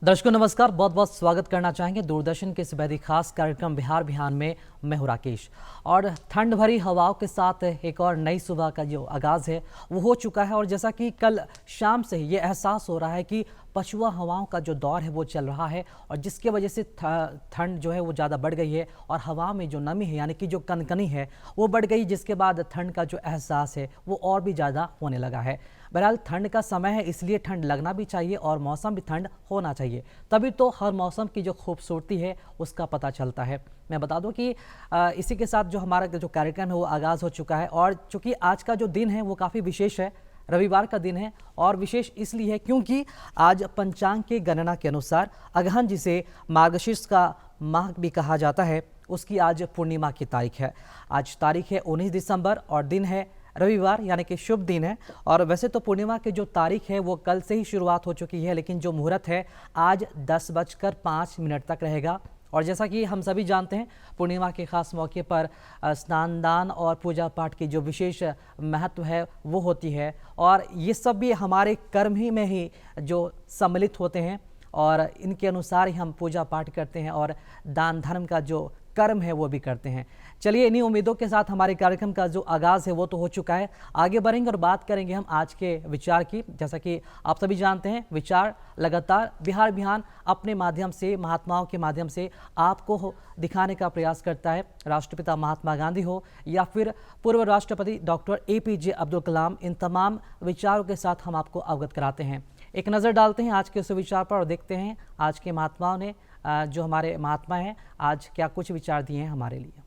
दर्शकों नमस्कार, बहुत बहुत स्वागत करना चाहेंगे दूरदर्शन के इस बेहद खास कार्यक्रम बिहार बिहान में। मैं हूं राकेश और ठंड भरी हवाओं के साथ एक और नई सुबह का जो आगाज़ है वो हो चुका है। और जैसा कि कल शाम से ये एहसास हो रहा है कि पछुआ हवाओं का जो दौर है वो चल रहा है और जिसके वजह से ठंड जो है वो ज़्यादा बढ़ गई है और हवा में जो नमी है यानी कि जो कनकनी है वो बढ़ गई, जिसके बाद ठंड का जो एहसास है वो और भी ज़्यादा होने लगा है। बहरहाल ठंड का समय है, इसलिए ठंड लगना भी चाहिए और मौसम भी ठंड होना चाहिए, तभी तो हर मौसम की जो खूबसूरती है उसका पता चलता है। मैं बता दूं कि इसी के साथ जो हमारा जो कार्यक्रम है वो आगाज़ हो चुका है और चूँकि आज का जो दिन है वो काफ़ी विशेष है, रविवार का दिन है और विशेष इसलिए है क्योंकि आज पंचांग की गणना के अनुसार अगहन जिसे मार्गशीर्ष का माह भी कहा जाता है उसकी आज पूर्णिमा की तारीख है। आज तारीख है 19 दिसंबर और दिन है रविवार यानी कि शुभ दिन है। और वैसे तो पूर्णिमा की जो तारीख है वो कल से ही शुरुआत हो चुकी है, लेकिन जो मुहूर्त है आज 10:05 तक रहेगा। और जैसा कि हम सभी जानते हैं पूर्णिमा के खास मौके पर स्नान दान और पूजा पाठ की जो विशेष महत्व है वो होती है और ये सब भी हमारे कर्म ही में ही जो सम्मिलित होते हैं और इनके अनुसार ही हम पूजा पाठ करते हैं और दान धर्म का जो कर्म है वो भी करते हैं। चलिए इन्हीं उम्मीदों के साथ हमारे कार्यक्रम का जो आगाज़ है वो तो हो चुका है, आगे बढ़ेंगे और बात करेंगे हम आज के विचार की। जैसा कि आप सभी जानते हैं विचार लगातार बिहार बिहान अपने माध्यम से, महात्माओं के माध्यम से आपको दिखाने का प्रयास करता है। राष्ट्रपिता महात्मा गांधी हो या फिर पूर्व राष्ट्रपति डॉक्टर APJ अब्दुल कलाम, इन तमाम विचारों के साथ हम आपको अवगत कराते हैं। एक नज़र डालते हैं आज के उस विचार पर और देखते हैं आज के महात्माओं ने, जो हमारे महात्मा हैं, आज क्या कुछ विचार दिए हैं हमारे लिए।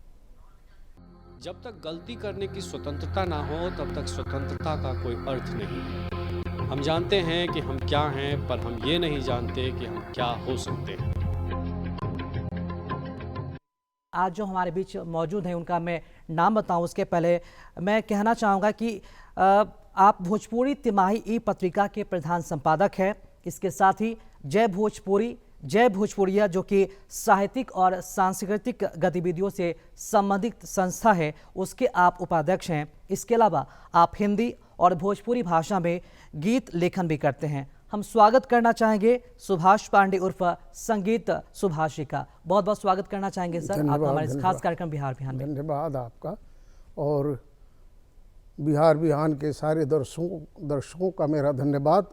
जब तक गलती करने की स्वतंत्रता ना हो तब तक स्वतंत्रता का कोई अर्थ नहीं है। हम जानते हैं कि हम क्या हैं, पर हम ये नहीं जानते कि हम क्या हो सकते हैं। आज जो हमारे बीच मौजूद हैं उनका मैं नाम बताऊं उसके पहले मैं कहना चाहूँगा कि आप भोजपुरी तिमाही ई पत्रिका के प्रधान संपादक हैं। इसके साथ ही जय भोजपुरिया जो कि साहित्यिक और सांस्कृतिक गतिविधियों से संबंधित संस्था है उसके आप उपाध्यक्ष हैं। इसके अलावा आप हिंदी और भोजपुरी भाषा में गीत लेखन भी करते हैं। हम स्वागत करना चाहेंगे सुभाष पांडे उर्फ संगीत सुभाषी का। बहुत बहुत स्वागत करना चाहेंगे सर आप हमारे इस खास कार्यक्रम बिहार बिहान में। धन्यवाद आपका और बिहार बिहान के सारे दर्शकों का मेरा धन्यवाद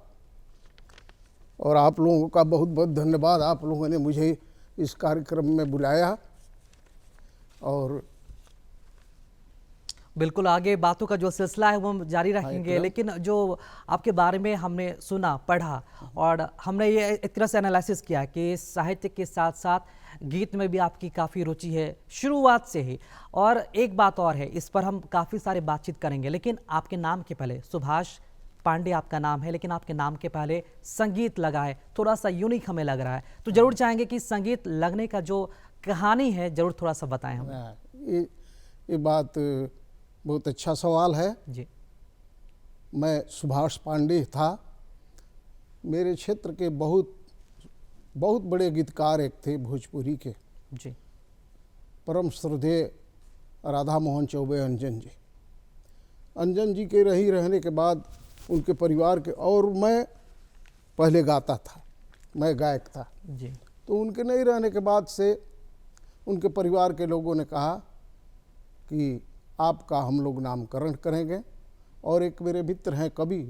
और आप लोगों का बहुत बहुत धन्यवाद। आप लोगों ने मुझे इस कार्यक्रम में बुलाया और बिल्कुल आगे बातों का जो सिलसिला है वो हम जारी रखेंगे। लेकिन जो आपके बारे में हमने सुना, पढ़ा और हमने ये एक तरह से एनालिसिस किया कि साहित्य के साथ साथ गीत में भी आपकी काफ़ी रुचि है शुरुआत से ही। और एक बात और है, इस पर हम काफ़ी सारे बातचीत करेंगे, लेकिन आपके नाम के पहले सुभाष पांडे आपका नाम है, लेकिन आपके नाम के पहले संगीत लगा है, थोड़ा सा यूनिक हमें लग रहा है। तो जरूर चाहेंगे कि संगीत लगने का जो कहानी है जरूर थोड़ा सा बताएं हम। ये बात बहुत अच्छा सवाल है जी। मैं सुभाष पांडे था। मेरे क्षेत्र के बहुत बड़े गीतकार एक थे भोजपुरी के जी, परम श्रद्धेय राधा मोहन चौबे अंजन जी के रहने के बाद उनके परिवार के, और मैं पहले गाता था, मैं गायक था जी। तो उनके नहीं रहने के बाद से उनके परिवार के लोगों ने कहा कि आपका हम लोग नामकरण करेंगे। और एक मेरे मित्र हैं कवि,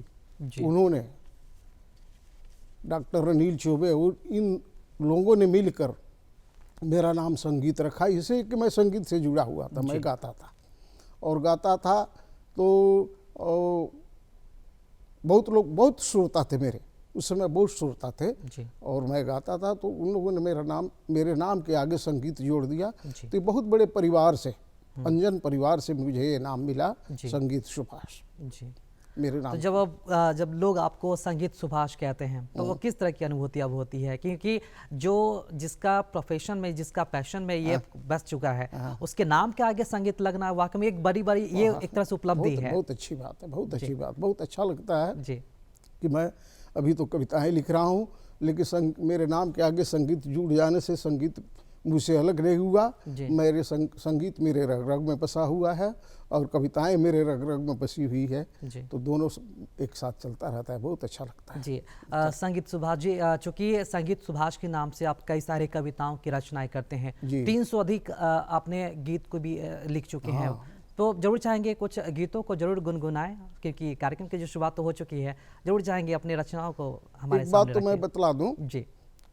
उन्होंने डॉक्टर अनिल चौबे, इन लोगों ने मिलकर मेरा नाम संगीत रखा, इससे कि मैं संगीत से जुड़ा हुआ था। मैं गाता था और गाता था तो बहुत श्रोता थे मेरे, उस समय बहुत श्रोता थे और मैं गाता था तो उन लोगों ने मेरे नाम के आगे संगीत जोड़ दिया। तो ये बहुत बड़े परिवार से, अंजन परिवार से मुझे ये नाम मिला संगीत सुभाष जी मेरे नाम। तो जब लोग आपको संगीत सुभाष कहते हैं तो वो किस तरह की अनुभूति अब होती है? क्योंकि जो जिसका प्रोफेशन में, जिसका पैशन में ये बस चुका है उसके नाम के आगे संगीत लगना वाकई में एक बड़ी ये एक तरह से उपलब्धि है। बहुत अच्छी बात है, बहुत अच्छी बात, बहुत अच्छा लगता है जी कि मैं अभी तो कविताएं लिख रहा हूँ, लेकिन मेरे नाम के आगे संगीत जुड़ जाने से संगीत मुझसे अलग नहीं हुआ। जी। मेरे संगीत मेरे रग रग में बसा हुआ है और कविताएं मेरे रग रग में बसी हुई है। जी। तो दोनों एक साथ चलता रहता है, बहुत अच्छा लगता है। जी। संगीत सुभाष जी, चूंकि संगीत सुभाष के नाम से आप कई सारे कविताओं की रचनाएं करते हैं, जी। 300 अधिक आपने गीत को भी लिख चुके हैं। हाँ। तो जरूर चाहेंगे कुछ गीतों को जरूर गुनगुनाएं, क्योंकि कार्यक्रम की जो शुरुआत तो हो चुकी है। जरूर चाहेंगे अपनी रचनाओं को हमारे एक बात सामने तो मैं रखिए। बतला दूं जी।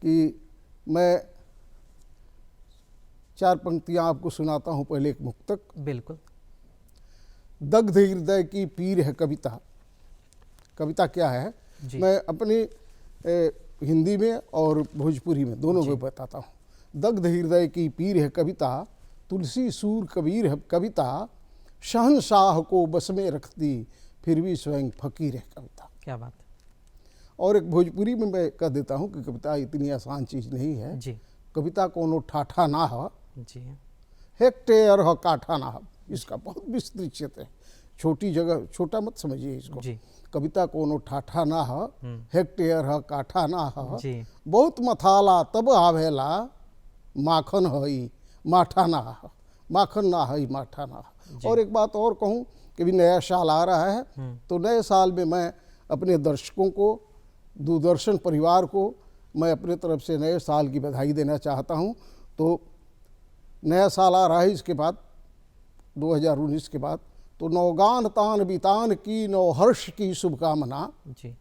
कि मैं 4 पंक्तियां आपको सुनाता हूं। पहले एक मुक्तक। बिल्कुल। दग्ध हृदय की पीर है कविता। कविता क्या है, जी। मैं अपनी हिंदी में और भोजपुरी में दोनों में बताता हूँ। दग्ध हृदय की पीर है कविता, तुलसी सूर कबीर है कविता, शहंशाह को बस में रखती फिर भी स्वयं फकीर है कविता। क्या बात। और एक भोजपुरी में मैं कह देता हूँ कि कविता इतनी आसान चीज़ नहीं है। जी। कविता कोनो ठाठा ना हो, जी। हेक्टेयर हो काठा ना हो। इसका बहुत विस्तृत क्षेत्र है, छोटी जगह, छोटा मत समझिए इसको। जी। कविता कोनो ठाठा ना हो, हेक्टेयर हो काठा ना हो, जी। बहुत मथाला तब आवेला, माखन हई माठा ना हो, माखन ना हई माठा ना हो। और एक बात और कहूँ कि भी नया साल आ रहा है, तो नए साल में मैं अपने दर्शकों को, दूरदर्शन परिवार को मैं अपने तरफ से नए साल की बधाई देना चाहता हूँ। तो नया साल आ रहा है, इसके बाद 2019 के बाद, तो नौगान तान बितान की नौ हर्ष की शुभकामना, जी।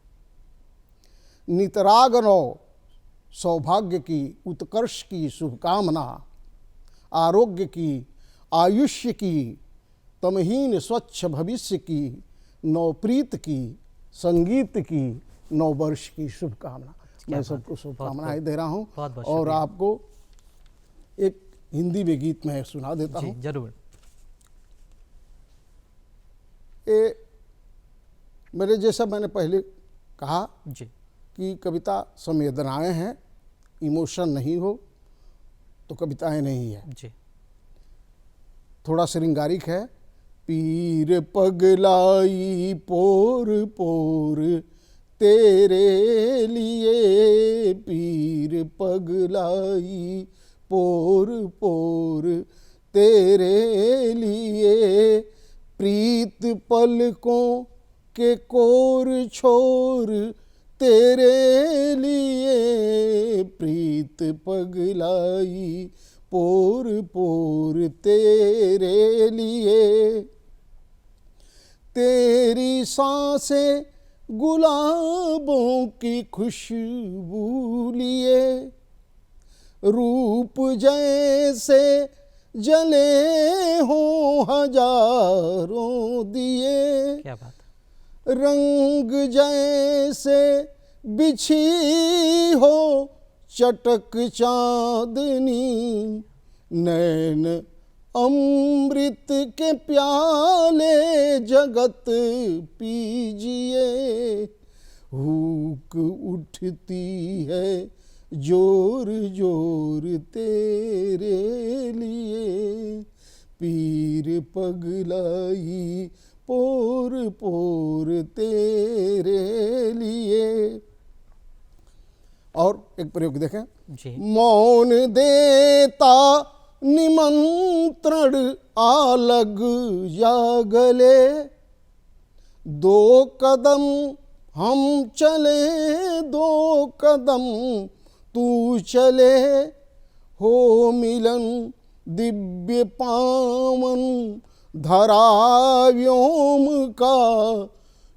नितराग नौ सौभाग्य की उत्कर्ष की शुभकामना, आरोग्य की, आयुष्य की, तमहीन स्वच्छ भविष्य की, नवप्रीत की, संगीत की, नव वर्ष की शुभकामना। मैं सबको शुभकामनाएं दे रहा हूँ। और आपको एक हिंदी में गीत मैं सुना देता हूँ। जरूर। ये मेरे जैसा, मैंने पहले कहा जी। कि कविता संवेदनाएं हैं, इमोशन नहीं हो तो कविताएं नहीं है। जी। थोड़ा श्रृंगारिक है। पीर पगलाई पोर पोर तेरे लिए, पीर पगलाई पोर पोर तेरे लिए, प्रीत पलकों के कोर छोर तेरे लिए, प्रीत पगलाई पोर पोर तेरे लिए, तेरी सांसें गुलाबों की खुशबू लिए, रूप जैसे जले हो हजारों दिए, क्या बात। रंग जैसे बिछी हो चटक चांदनी, नैन अमृत के प्याले जगत पीजिए, हुक उठती है जोर जोर तेरे लिए, पीर पगलाई पोर पोर तेरे लिए। और एक प्रयोग देखें। जी। मौन देता निमंत्रण आलग या गले, दो कदम हम चले दो कदम तू चले, हो मिलन दिव्य पावन धरा व्योम का,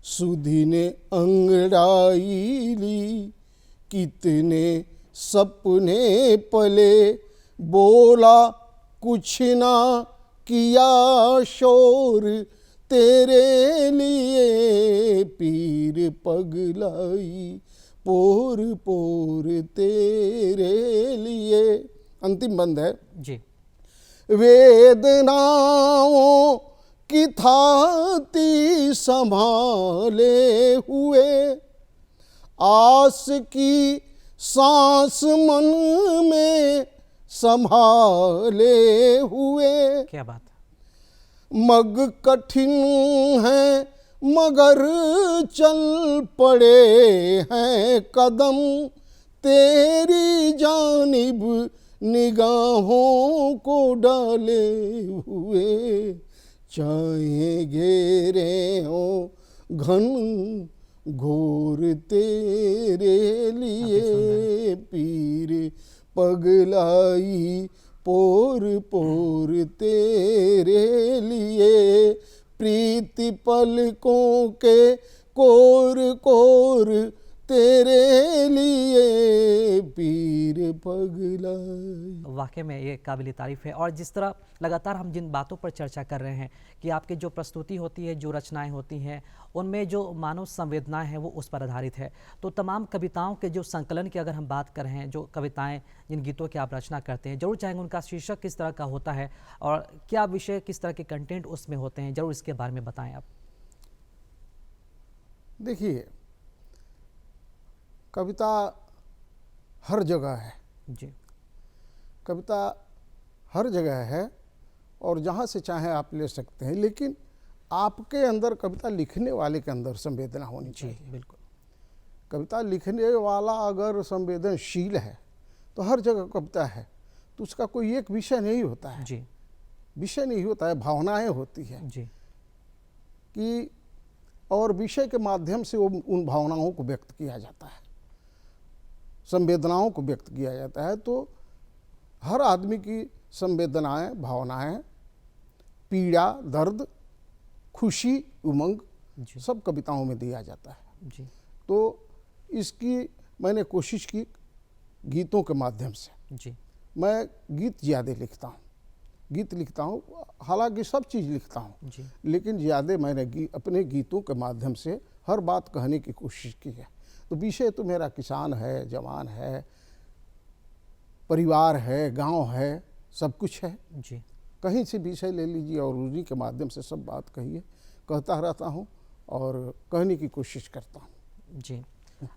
सुधि ने अंगड़ाई ली कितने सपने पले, बोला कुछ ना किया शोर तेरे लिए, पीर पगलाई पोर पोर तेरे लिए। अंतिम बंद है। जी। वेदनाओं की थाती संभाले हुए, आस की सांस मन में संभाले हुए, क्या बात। मग कठिन है मगर चल पड़े हैं कदम, तेरी जानिब निगाहों को डाले हुए, चाहे घेरे हो घन घोर तेरे लिए, पीर पगलाई पोर पोर तेरे लिए, प्रीति पलकों के कोर कोर तेरे लिए, पीर पगलाई। वाकई में ये काबिल तारीफ़ है। और जिस तरह लगातार हम जिन बातों पर चर्चा कर रहे हैं कि आपकी जो प्रस्तुति होती है, जो रचनाएं होती हैं, उनमें जो मानव संवेदनाएं हैं वो उस पर आधारित है। तो तमाम कविताओं के जो संकलन की अगर हम बात कर रहे हैं, जो कविताएं, जिन गीतों की आप रचना करते हैं, जरूर चाहेंगे उनका शीर्षक किस तरह का होता है और क्या विषय, किस तरह के कंटेंट उसमें होते हैं, जरूर इसके बारे में बताएं आप। देखिए, कविता हर जगह है, जी कविता हर जगह है और जहाँ से चाहे आप ले सकते हैं, लेकिन आपके अंदर, कविता लिखने वाले के अंदर संवेदना होनी चाहिए। बिल्कुल। कविता लिखने वाला अगर संवेदनशील है तो हर जगह कविता है, तो उसका कोई एक विषय नहीं होता है। जी विषय नहीं होता है, भावनाएं होती है जी कि, और विषय के माध्यम से वो उन भावनाओं को व्यक्त किया जाता है, संवेदनाओं को व्यक्त किया जाता है। तो हर आदमी की संवेदनाएं, भावनाएं, पीड़ा, दर्द, खुशी, उमंग, जी सब कविताओं में दिया जाता है। जी तो इसकी मैंने कोशिश की गीतों के माध्यम से। जी मैं गीत ज़्यादा लिखता हूँ, गीत लिखता हूँ, हालांकि सब चीज़ लिखता हूँ, जी लेकिन ज़्यादा मैंने अपने गीतों के माध्यम से हर बात कहने की कोशिश की है। तो विषय तो मेरा किसान है, जवान है, परिवार है, गांव है, सब कुछ है। जी कहीं से विषय ले लीजिए और उन्हीं के माध्यम से सब बात कहिए, कहता रहता हूँ और कहने की कोशिश करता हूँ। जी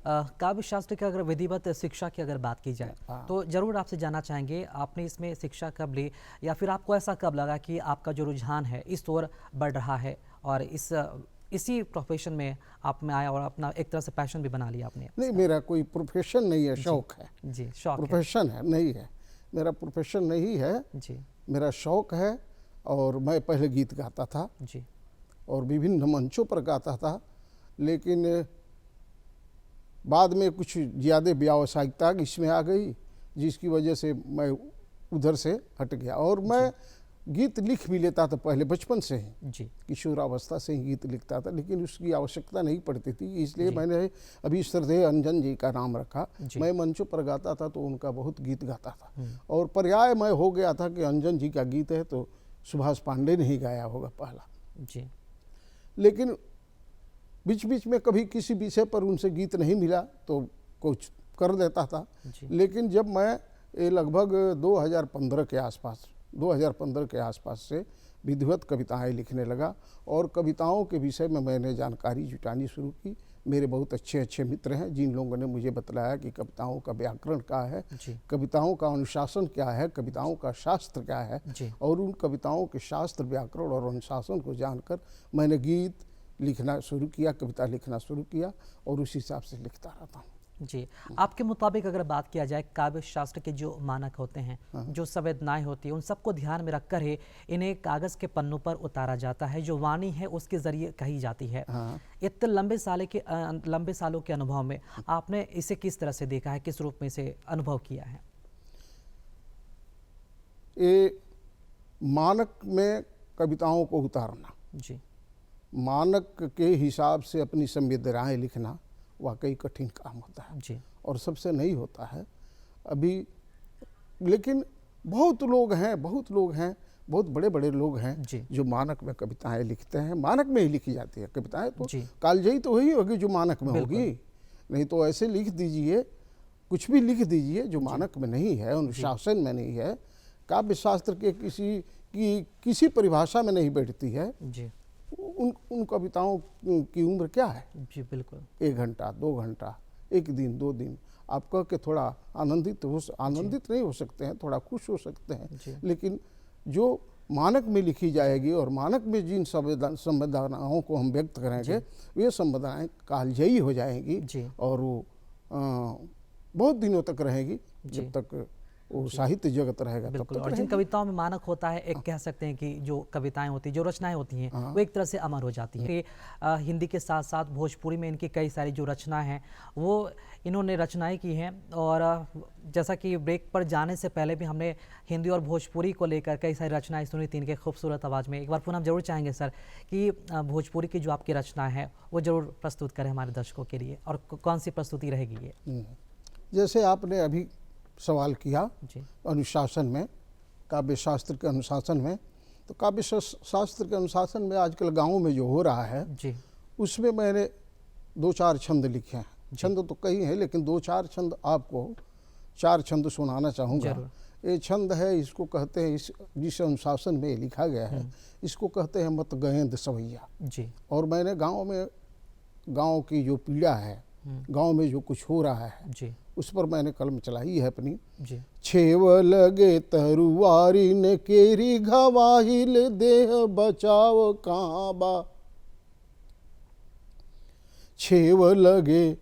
काव्य शास्त्र की अगर विधिवत शिक्षा की अगर बात की जाए तो ज़रूर आपसे जानना चाहेंगे, आपने इसमें शिक्षा कब ली या फिर आपको ऐसा कब लगा कि आपका जो रुझान है इस ओर बढ़ रहा है और इसी प्रोफेशन में आप में आया और अपना एक तरह से पैशन भी बना लिया आपने? नहीं, मेरा कोई प्रोफेशन नहीं है, शौक है। जी शौक है। प्रोफेशन है नहीं है, मेरा प्रोफेशन नहीं है, जी मेरा शौक है। और मैं पहले गीत गाता था जी और विभिन्न मंचों पर गाता था, लेकिन बाद में कुछ ज़्यादा व्यावसायिकता इसमें आ गई, जिसकी वजह से मैं उधर से हट गया। और मैं गीत लिख भी लेता था पहले, बचपन से ही, जी किशोरावस्था से ही गीत लिखता था, लेकिन उसकी आवश्यकता नहीं पड़ती थी, इसलिए मैंने अभी श्रद्धेय अंजन जी का नाम रखा। मैं मंचों पर गाता था तो उनका बहुत गीत गाता था, और पर्याय मैं हो गया था कि अंजन जी का गीत है तो सुभाष पांडे ने ही गाया होगा पहला। जी लेकिन बीच बीच में कभी किसी विषय पर उनसे गीत नहीं मिला तो कुछ कर देता था। लेकिन जब मैं ये लगभग 2015 के आसपास से विधिवत कविताएं लिखने लगा और कविताओं के विषय में मैंने जानकारी जुटानी शुरू की। मेरे बहुत अच्छे अच्छे मित्र हैं जिन लोगों ने मुझे बतलाया कि कविताओं का व्याकरण क्या है, कविताओं का अनुशासन क्या है, कविताओं का शास्त्र क्या है, और उन कविताओं के शास्त्र, व्याकरण और अनुशासन को जानकर मैंने गीत लिखना शुरू किया, कविता लिखना शुरू किया और उस हिसाब से लिखता रहता हूँ। जी, आपके मुताबिक अगर बात किया जाए काव्य शास्त्र के जो मानक होते हैं, जो संवेदनाएं होती हैं, उन सबको ध्यान में रखकर ही इन्हें कागज़ के पन्नों पर उतारा जाता है, जो वाणी है उसके ज़रिए कही जाती है। इतने लंबे सालों के अनुभव में आपने इसे किस तरह से देखा है, किस रूप में इसे अनुभव किया है? ये मानक में कविताओं को उतारना, जी, मानक के हिसाब से अपनी संवेदनाएं लिखना वाकई कठिन काम होता है जी, और सबसे नहीं होता है अभी। लेकिन बहुत लोग हैं, बहुत बड़े बड़े लोग हैं जो मानक में कविताएं लिखते हैं। मानक में ही लिखी जाती है कविताएं, तो कालजयी तो वही होगी जो मानक में होगी, नहीं तो ऐसे लिख दीजिए, कुछ भी लिख दीजिए जो मानक में नहीं है, अनुशासन में नहीं है, काव्य शास्त्र के किसी परिभाषा में नहीं बैठती है जी, उन कविताओं की उम्र क्या है? जी बिल्कुल, 1 घंटा 2 घंटा, 1 दिन 2 दिन आप कह के थोड़ा आनंदित नहीं हो सकते हैं, थोड़ा खुश हो सकते हैं, लेकिन जो मानक में लिखी जाएगी और मानक में जिन संवेदनाओं को हम व्यक्त करेंगे वे संवेदनाएं कालजयी हो जाएंगी और वो बहुत दिनों तक रहेगी, जब तक वो साहित्य जगत रहेगा तब बिल्कुल। तक और जिन रहेगी। कविताओं में मानक होता है, एक कह सकते हैं कि जो कविताएं होती हैं, जो रचनाएं होती हैं, वो एक तरह से अमर हो जाती हैं। कि, हिंदी के साथ साथ भोजपुरी में इनकी कई सारी जो रचनाएं हैं वो इन्होंने रचनाएं की हैं। और जैसा कि ब्रेक पर जाने से पहले भी हमने हिंदी और भोजपुरी को लेकर कई सारी रचनाएं सुनी थी इनके खूबसूरत आवाज़ में। एक बार पुनः हम जरूर चाहेंगे सर कि भोजपुरी की जो आपकी रचना है वो जरूर प्रस्तुत करें हमारे दर्शकों के लिए, और कौन सी प्रस्तुति रहेगी ये? जैसे आपने अभी सवाल किया जी अनुशासन में, काव्य शास्त्र के अनुशासन में, तो काव्य शास्त्र के अनुशासन में आजकल गाँवों में जो हो रहा है जी उसमें मैंने 2-4 छंद लिखे हैं। छंद तो कई हैं लेकिन 2-4 छंद आपको 4 छंद सुनाना चाहूँगा। जरूर। ये छंद है, इसको कहते हैं, जिस अनुशासन में लिखा गया है इसको कहते हैं मत गएंद सवैया। जी और मैंने गांव की जो पीड़ा है, गांव में जो कुछ हो रहा है जी उस पर मैंने कलम चलाई है अपनी। जी छेव लगे तरुवारी न केरी घवाहिल देह बचाव कहाँ बा। छेव लगे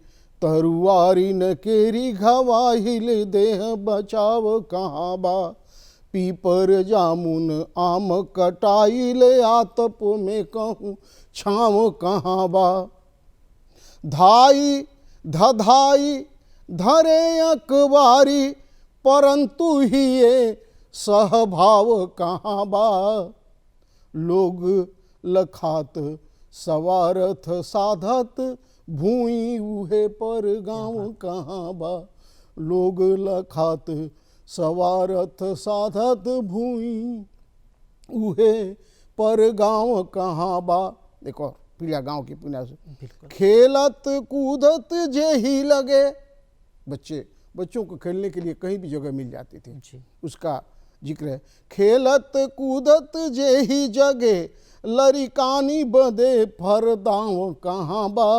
तरुवारी न केरी घवाहिल देह बचाव कहाँ बा। पीपर जामुन आम कटाइल आतप में कहूँ छाँव कहाँ बा। धाई धधाई धरे अकबारी परंतु ही ये सहभाव कहाँ बा। लोग लखात सवारथ साधत भूई उहे पर गाँव कहाँ बा। लोग लखात सवारथ साधत भूई उहे पर गाँव कहाँ बा। एक और पीड़ा गाँव की पीड़ा से। बिल्कुल। खेलत कूदत जे ही लगे, बच्चों को खेलने के लिए कहीं भी जगह मिल जाती थी, जी उसका जिक्र है। खेलत कूदत जे ही जगे लरिकानी बदे फरदाव कहाँ बा।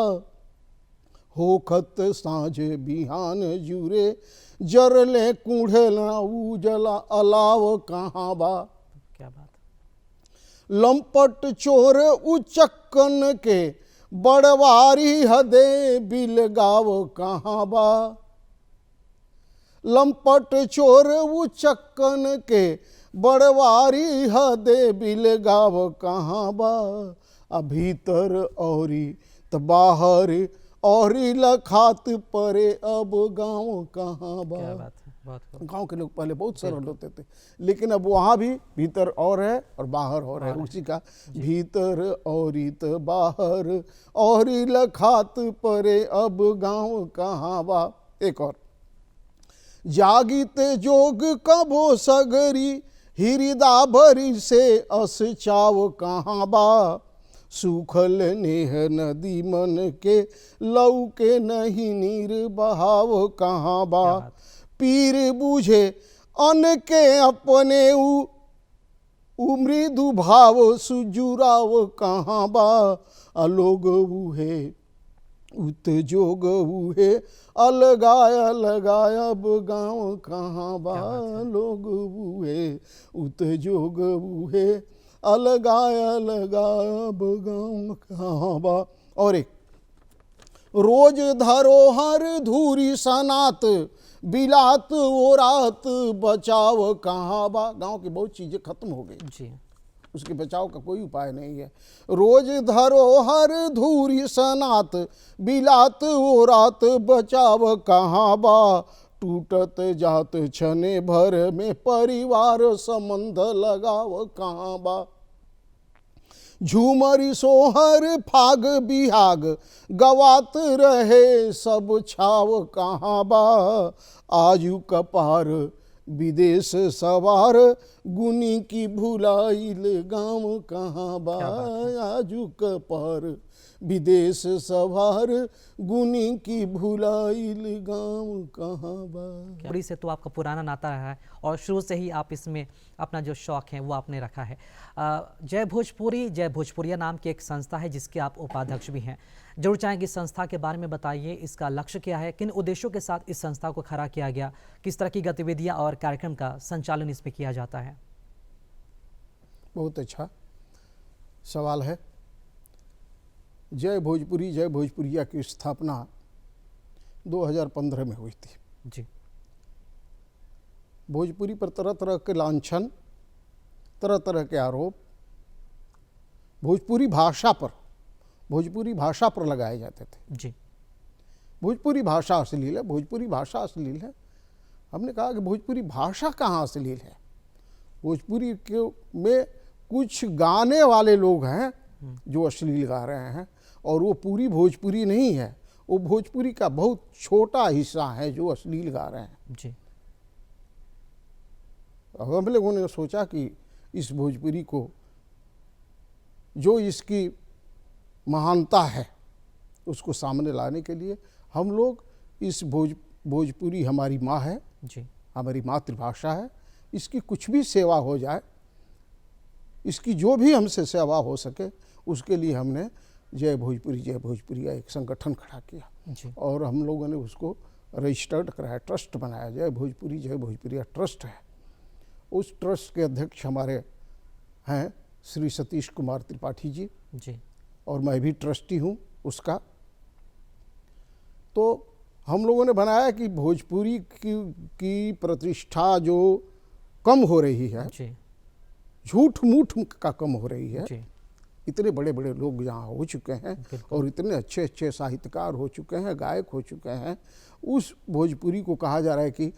होखत साँझ बिहान जुरे जरले कूढ़ला उजला अलाव कहाँ बा। क्या बात। लंपट चोर उचक्कन के बड़वारी हदे बिलगाव कहाँ बा। लंपट चोर उचक्कन के बड़वारी हदे बिलगाव कहाँ बा। भीतर औरी त बाहर औरी लखात परे अब गाँव कहाँ बा। क्या बात है, बहुत खूब। गांव के लोग पहले बहुत सरल होते थे लेकिन अब वहाँ भी भीतर और है और बाहर और है, उसी का भीतर औरित बाहर औरी लखात परे अब गांव कहाँ बा। एक और जागित जोग कबो सगरी हिरिदा भरी से अस चाव कहाँ बा। सूखल नेह नदी मन के लऊ के नहीं नीर बहाव कहाँ बा। पीर बूझे अन के अपने मृदु भाव सुजुराव कहाँ बा। अलोग उहे उत जोग उहे अलगाया लगाया अब गाँव कहाँ बा। लोग उहे उत जोग उहे अलगाया लगाया अब गाँव कहाँ बा। और एक रोज धरोहर धूरी सनात बिलात वो रात बचाव कहाँ बा। गांव की बहुत चीज़ें खत्म हो गई जी उसके बचाव का कोई उपाय नहीं है। रोज धरोहर धूरी सनात बिलात वो रात बचाव कहाँ बा। टूटत जात छने भर में परिवार संबंध लगाव कहाँ बा। झूमरी सोहर फाग बिहाग गवात रहे सब छाव कहाँ बा। आजू कपार विदेश सवार गुनी की भुलाइल गाँव कहाँ बा। आजू कपार विदेश सवार गुनी की भुलाइल गाँव कहाँ बा। भोजपुरी से तो आपका पुराना नाता रहा है और शुरू से ही आप इसमें अपना जो शौक है वो आपने रखा है। जय भोजपुरी जय भोजपुरिया नाम की एक संस्था है जिसके आप उपाध्यक्ष भी हैं। जरूर चाहेंगे इस संस्था के बारे में बताइए, इसका लक्ष्य क्या है, किन उद्देश्यों के साथ इस संस्था को खड़ा किया गया, किस तरह की गतिविधियां और कार्यक्रम का संचालन इसमें किया जाता है। बहुत अच्छा सवाल है। जय भोजपुरी जय भोजपुरिया की स्थापना 2015 में हुई थी। जी भोजपुरी पर तरह तरह के लांछन, तरह तरह के आरोप भोजपुरी भाषा पर लगाए जाते थे। जी। भोजपुरी भाषा अश्लील है, भोजपुरी भाषा अश्लील है। हमने कहा कि भोजपुरी भाषा कहाँ अश्लील है? भोजपुरी के में कुछ गाने वाले लोग हैं जो अश्लील गा रहे हैं, और वो पूरी भोजपुरी नहीं है, वो भोजपुरी का बहुत छोटा हिस्सा है जो अश्लील गा रहे हैं। जी। अब हम लोगों ने सोचा कि इस भोजपुरी को, जो इसकी महानता है, उसको सामने लाने के लिए हम लोग इस भोजपुरी हमारी माँ है जी। हमारी मातृभाषा है, इसकी कुछ भी सेवा हो जाए, इसकी जो भी हमसे सेवा हो सके, उसके लिए हमने जय भोजपुरिया एक संगठन खड़ा किया जी। और हम लोगों ने उसको रजिस्टर्ड कराया, ट्रस्ट बनाया, जय भोजपुरिया ट्रस्ट है। उस ट्रस्ट के अध्यक्ष हमारे हैं श्री सतीश कुमार त्रिपाठी जी जी। और मैं भी ट्रस्टी हूँ उसका। तो हम लोगों ने बनाया कि भोजपुरी की प्रतिष्ठा जो कम हो रही है, जी। झूठ मूठ का कम हो रही है। जी। इतने बड़े बड़े लोग यहाँ हो चुके हैं और इतने अच्छे अच्छे साहित्यकार हो चुके हैं, गायक हो चुके हैं। उस भोजपुरी को कहा जा रहा है कि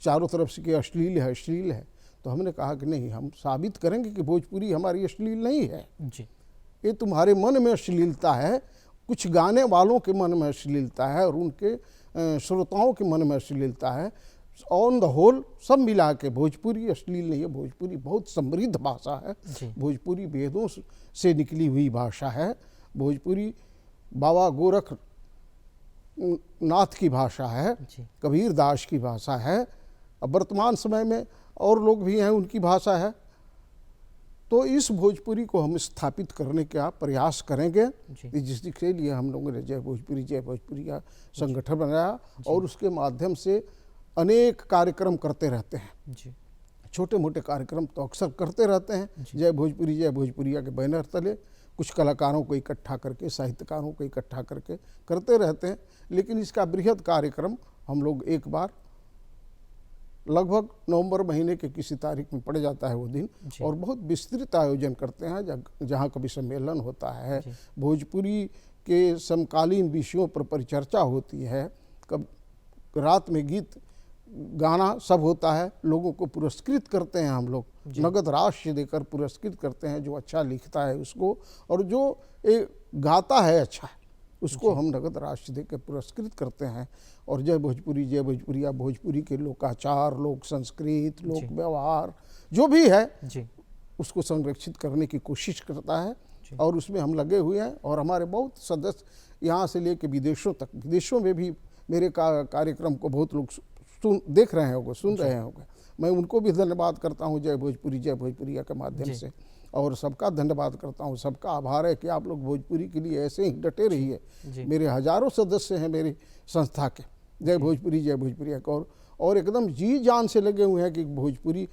चारों तरफ से कि अश्लील है। तो हमने कहा कि नहीं, हम साबित करेंगे कि भोजपुरी हमारी अश्लील नहीं है। जी। ये तुम्हारे मन में अश्लीलता है, कुछ गाने वालों के मन में अश्लीलता है और उनके श्रोताओं के मन में अश्लीलता है। ऑन द होल सब मिला के भोजपुरी अश्लील नहीं है। भोजपुरी बहुत समृद्ध भाषा है। भोजपुरी वेदों से निकली हुई भाषा है। भोजपुरी बाबा गोरख नाथ की भाषा है, कबीर दास की भाषा है। अब वर्तमान समय में और लोग भी हैं, उनकी भाषा है। तो इस भोजपुरी को हम स्थापित करने का प्रयास करेंगे, जिसके लिए हम लोगों ने जय भोजपुरी का संगठन बनाया और उसके माध्यम से अनेक कार्यक्रम करते रहते हैं। छोटे मोटे कार्यक्रम तो अक्सर करते रहते हैं। जय भोजपुरिया के बैनर तले कुछ कलाकारों को इकट्ठा करके, साहित्यकारों को इकट्ठा करके करते रहते हैं। लेकिन इसका बृहद कार्यक्रम हम लोग एक बार लगभग नवंबर महीने के किसी तारीख में पड़ जाता है वो दिन, और बहुत विस्तृत आयोजन करते हैं जहाँ कभी सम्मेलन होता है, भोजपुरी के समकालीन विषयों पर परिचर्चा होती है, कब रात में गीत गाना सब होता है। लोगों को पुरस्कृत करते हैं हम लोग, नगद राशि देकर पुरस्कृत करते हैं जो अच्छा लिखता है उसको, और जो गाता है अच्छा उसको हम नगद राशि देकर पुरस्कृत करते हैं। और जय भोजपुरिया भोजपुरी के लोकाचार, लोक संस्कृत, लोक व्यवहार जो भी है उसको संरक्षित करने की कोशिश करता है, और उसमें हम लगे हुए हैं। और हमारे बहुत सदस्य यहाँ से लेकर विदेशों तक, विदेशों में भी मेरे कार्यक्रम को बहुत लोग देख रहे होंगे, सुन रहे होंगे। मैं उनको भी धन्यवाद करता हूँ जय भोजपुरिया के माध्यम से, और सबका धन्यवाद करता हूँ। सबका आभार है कि आप लोग भोजपुरी के लिए ऐसे ही डटे रहिए। मेरे हजारों सदस्य हैं मेरी संस्था के, जय भोजपुरिया को, और एकदम जी जान से लगे हुए हैं कि भोजपुरी,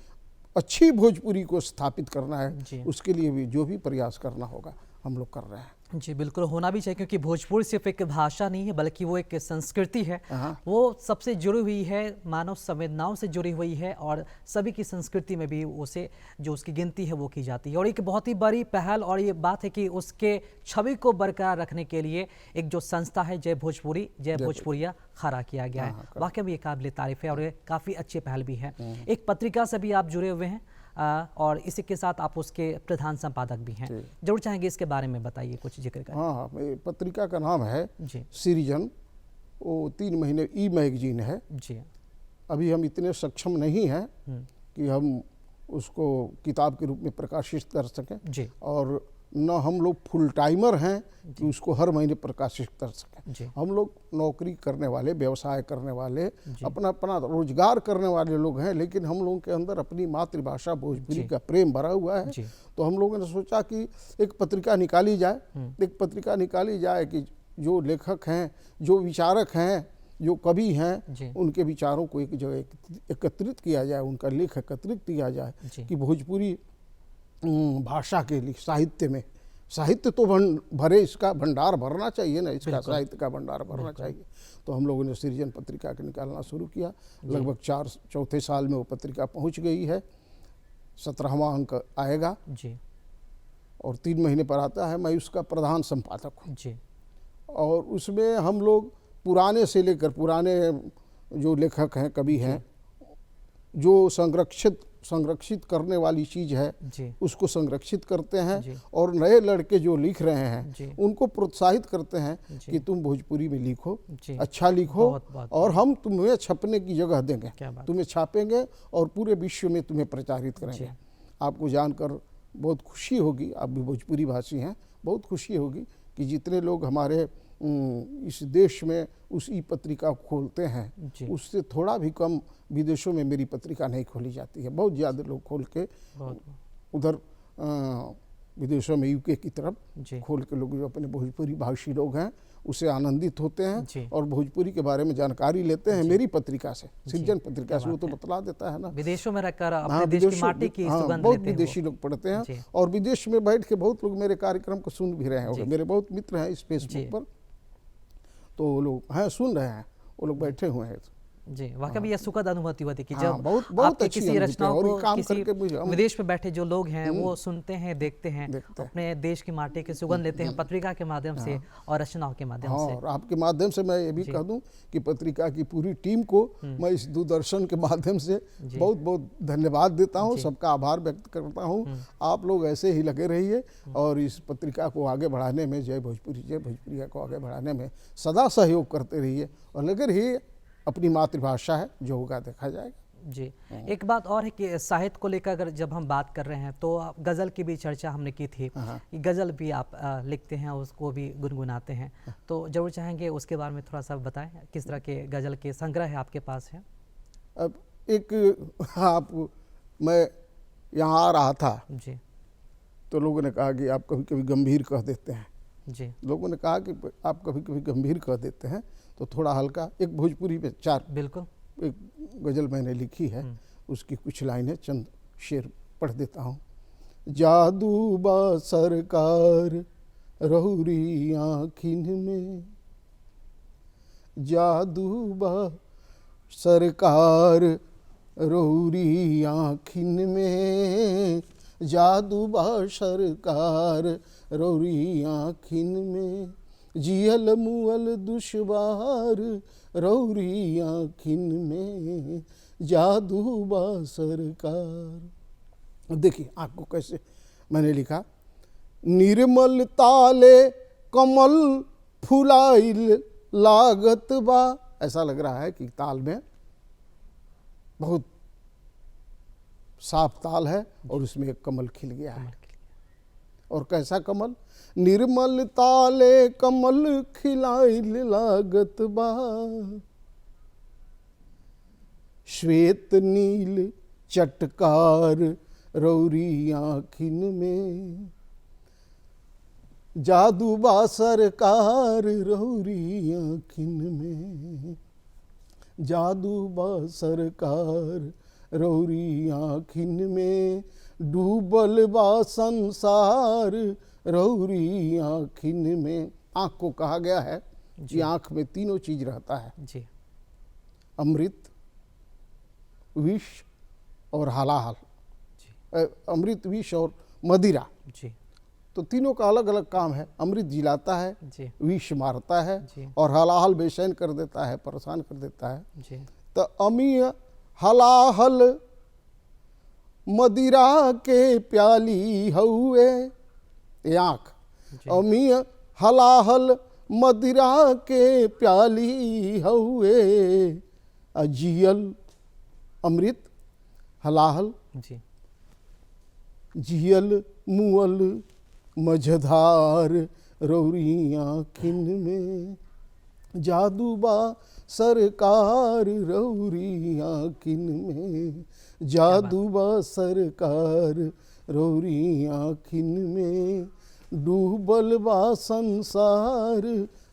अच्छी भोजपुरी को स्थापित करना है। उसके लिए भी जो भी प्रयास करना होगा हम लोग कर रहे हैं। जी बिल्कुल, होना भी चाहिए, क्योंकि भोजपुरी सिर्फ एक भाषा नहीं है बल्कि वो एक संस्कृति है। वो सबसे जुड़ी हुई है, मानव संवेदनाओं से जुड़ी हुई है, और सभी की संस्कृति में भी उसे जो उसकी गिनती है वो की जाती है। और एक बहुत ही बड़ी पहल और ये बात है कि उसके छवि को बरकरार रखने के लिए एक जो संस्था है जय भोजपुरिया खड़ा किया गया है। वाकई में ये काबिल तारीफ है और ये काफ़ी अच्छी पहल भी है। एक पत्रिका से भी आप जुड़े हुए हैं और इसी के साथ आप उसके प्रधान संपादक भी हैं, जरूर चाहेंगे इसके बारे में बताइए, कुछ जिक्र करें। हाँ, पत्रिका का नाम है सिरिजन, वो 3 महीने ई मैगजीन है जी। अभी हम इतने सक्षम नहीं हैं कि हम उसको किताब के रूप में प्रकाशित कर सकें जी, और न हम लोग फुल टाइमर हैं कि उसको हर महीने प्रकाशित कर सकें। हम लोग नौकरी करने वाले, व्यवसाय करने वाले, अपना अपना रोजगार करने वाले लोग हैं, लेकिन हम लोगों के अंदर अपनी मातृभाषा भोजपुरी का प्रेम भरा हुआ है। तो हम लोगों ने सोचा कि एक पत्रिका निकाली जाए, कि जो लेखक हैं, जो विचारक हैं, जो कवि हैं, उनके विचारों को एक जगह एकत्रित किया जाए, उनका लेख एकत्रित किया जाए कि भोजपुरी भाषा के लिए साहित्य तो भरे, इसका भंडार भरना चाहिए ना, इसका साहित्य का भंडार भरना चाहिए। तो हम लोगों ने सृजन पत्रिका के निकालना शुरू किया। लगभग चौथे साल में वो पत्रिका पहुंच गई है, 17वां अंक आएगा जी और 3 महीने पर आता है। मैं उसका प्रधान संपादक हूँ जी और उसमें हम लोग पुराने से लेकर पुराने जो लेखक हैं, कवि हैं, जो संरक्षित करने वाली चीज़ है जी उसको संरक्षित करते जी। हैं और नए लड़के जो लिख रहे हैं जी। उनको प्रोत्साहित करते हैं जी। कि तुम भोजपुरी में लिखो, जी। अच्छा लिखो बहुत और हम तुम्हें छपने की जगह देंगे, क्या बात। तुम्हें छापेंगे और पूरे विश्व में तुम्हें प्रचारित जी। करेंगे। आपको जानकर बहुत खुशी होगी, आप भी भोजपुरी भाषी हैं, बहुत खुशी होगी कि जितने लोग हमारे इस देश में उस ई पत्रिका को खोलते हैं, जी। उससे थोड़ा भी कम विदेशों में मेरी पत्रिका नहीं खोली जाती है। बहुत ज़्यादा लोग खोल के उधर विदेशों में यूके की तरफ जी। खोल के लोग जो अपने भोजपुरी भाषी लोग हैं उससे आनंदित होते जी। हैं और भोजपुरी के बारे में जानकारी लेते हैं मेरी पत्रिका से, सृजन पत्रिका से। वो तो बतला देता है ना, विदेशों में रहकर अपने हाँ, देश की माटी की सुगंध बहुत लेते हैं विदेशी वो। लोग पढ़ते जी। हैं और विदेश में बैठ के बहुत लोग मेरे कार्यक्रम को सुन भी रहे होंगे। मेरे बहुत मित्र हैं इस जी। फेसबुक पर, तो वो लोग हैं, सुन रहे हैं, वो लोग बैठे हुए हैं। जी, वाकई में यह सुखद अनुभूति होती है कि हाँ, जब बहुत आपके अच्छी किसी अनुभूति है रचनाओं और ये को काम किसी करके मुझे विदेश में बैठे जो लोग हैं वो सुनते हैं, देखते हैं, देखते हैं। अपने देश की माटी की सुगंध लेते हैं पत्रिका के माध्यम से और रचनाओं के माध्यम हाँ, से। और आपके माध्यम से मैं ये भी कह दूं कि पत्रिका की पूरी टीम को मैं इस दूरदर्शन के माध्यम से बहुत बहुत धन्यवाद देता हूं, सबका आभार व्यक्त करता हूं। आप लोग ऐसे ही लगे रहिए और इस पत्रिका को आगे बढ़ाने में, जय भोजपुरिया को आगे बढ़ाने में सदा सहयोग करते रहिए और लगे रहिए। अपनी मातृभाषा है, जो होगा देखा जाएगा। जी, एक बात और है कि साहित्य को लेकर अगर जब हम बात कर रहे हैं तो गज़ल की भी चर्चा हमने की थी कि गज़ल भी आप लिखते हैं, उसको भी गुनगुनाते हैं, तो जरूर चाहेंगे उसके बारे में थोड़ा सा बताएं, किस तरह के गज़ल के संग्रह है आपके पास है? अब मैं यहाँ आ रहा था जी तो लोगों ने कहा कि आप कभी कभी गंभीर कह देते हैं। जी लोगों ने कहा कि आप कभी कभी गंभीर कह देते हैं, तो थोड़ा हल्का एक भोजपुरी में 4 बिल्कुल एक गज़ल मैंने लिखी है, उसकी कुछ लाइनें चंद शेर पढ़ देता हूँ। जादू बा सरकार रहुरी आँखिन में, जादू बा सरकार रहुरी आँखिन में, जादू बा सरकार रहुरी आँखिन में, जियल मुअल दुश्वार रौरी आँखिन में, जादू बा सरकार। देखिए आपको कैसे मैंने लिखा। निर्मल ताले कमल फुलाइल लागत बा, ऐसा लग रहा है कि ताल में बहुत साफ ताल है और उसमें एक कमल खिल गया है। और कैसा कमल? निर्मल ताले कमल खिलाइल लागत बा, श्वेत नील चटकार रौरी आँखिन में, जादू बा सरकार रौरी आँखिन में, जादू बा सरकार रौरी आँखिन में, डूबल बा संसार रौरी आँखिन में। आँख को कहा गया है कि आँख में तीनों चीज रहता है जी, अमृत, विष और हलाहल। अमृत, विष और मदिरा, जी तो तीनों का अलग अलग काम है। अमृत जिलाता है, जी विष मारता है जी। और हलाहल बेचैन कर देता है, परेशान कर देता है। जी तो अमी हलाहल मदिरा के प्याली हउए, ये आँख। अमी हलाहल मदिरा के प्याली हउए, जियल अमृत हलाहल, जी जियल मुअल मझधार रौरी आँखिन में, जादू बा सरकार रौरी आँखिन में, जादू बा सरकार रौरी आँखिन में, डूबल बा संसार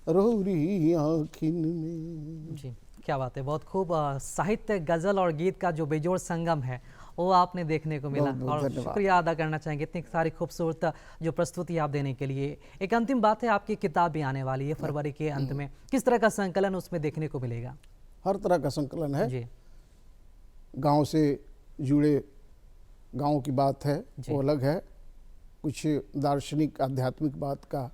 रौरी आँखिन में। जी, क्या बात है, बहुत खूब। साहित्य, गज़ल और गीत का जो बेजोड़ संगम है वो आपने देखने को मिला। बहुत बहुत और धन्यवाद। शुक्रिया अदा करना चाहेंगे इतनी सारी खूबसूरत जो प्रस्तुति आप देने के लिए। एक अंतिम बात है, आपकी किताब भी आने वाली है फरवरी के अंत में, किस तरह का संकलन उसमें देखने को मिलेगा? हर तरह का संकलन है। जी गांव से जुड़े, गांव की बात है जी। वो अलग है, कुछ दार्शनिक आध्यात्मिक बात का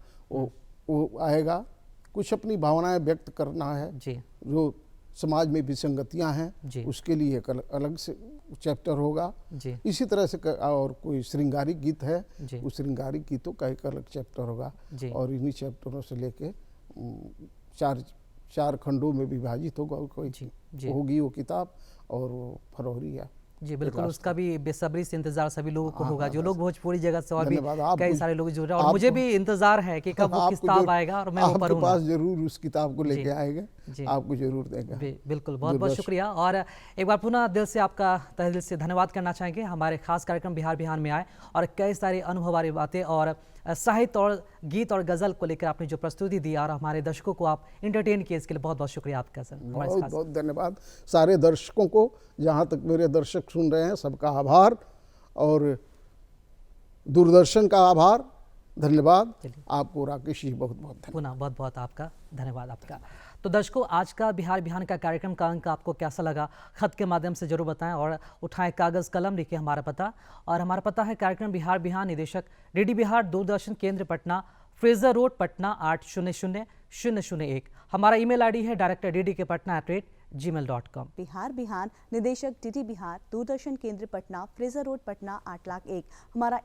वो आएगा, कुछ अपनी भावनाएं व्यक्त करना है, जी जो समाज में विसंगतियां जी। हैं उसके लिए एक अलग से चैप्टर होगा। जी इसी तरह से और कोई श्रृंगारिक गीत है, जी उस श्रृंगारिक गीतों का एक अलग चैप्टर होगा। जी और इन्हीं चैप्टरों से लेके चार खंडों में विभाजित होगा कोई जी जी होगी वो किताब, और वो फरवरी है। जी बिल्कुल, उसका भी बेसब्री से इंतजार सभी लोगों को हाँ, होगा, हाँ, जो लोग भोजपुरी जगत से और भी धन्यवाद। आपको- कई सारे लोग जुड़ रहे हैं, और आपको- मुझे भी इंतजार है कि कब वो आपको किताब जरूर- आएगा और मैं वो आपके पढ़ूंगा। पास जरूर उस किताब को जी, लेके आएंगे, जी। आपको जरूर देंगे। बिल्कुल, बहुत बहुत दूरदर्शन- शुक्रिया। और एक बार पुनः दिल से आपका तहे दिल से धन्यवाद करना चाहेंगे, हमारे खास कार्यक्रम बिहार बिहान में आए और कई सारी अनुभव वाली बातें और साहित्य और गीत और गज़ल को लेकर आपने जो प्रस्तुति दी और हमारे दर्शकों को आप इंटरटेन किए, इसके लिए बहुत बहुत शुक्रिया आपका सर। हमारे बहुत खास- बहुत धन्यवाद सारे दर्शकों को, जहाँ तक मेरे दर्शक सुन रहे हैं सबका आभार, और दूरदर्शन का आभार, धन्यवाद। चलिए। आपको राकेश जी बहुत बहुत धन्यवाद। पुनः बहुत बहुत आपका धन्यवाद आपका। तो दर्शकों, आज का बिहार बिहान का कार्यक्रम का अंक आपको कैसा लगा, खत के माध्यम से जरूर बताएं और उठाएं कागज़ कलम, लिखें हमारा पता। और हमारा पता है कार्यक्रम बिहार बिहान, निदेशक डीडी बिहार, दूरदर्शन केंद्र पटना, फ्रेजर रोड पटना 800001। हमारा ईमेल आईडी है director.ddkpatna@gmail.com। बिहार बिहान, निदेशक डीडी बिहार, दूरदर्शन केंद्र पटना, फ्रेजर रोड पटना 801। हमारा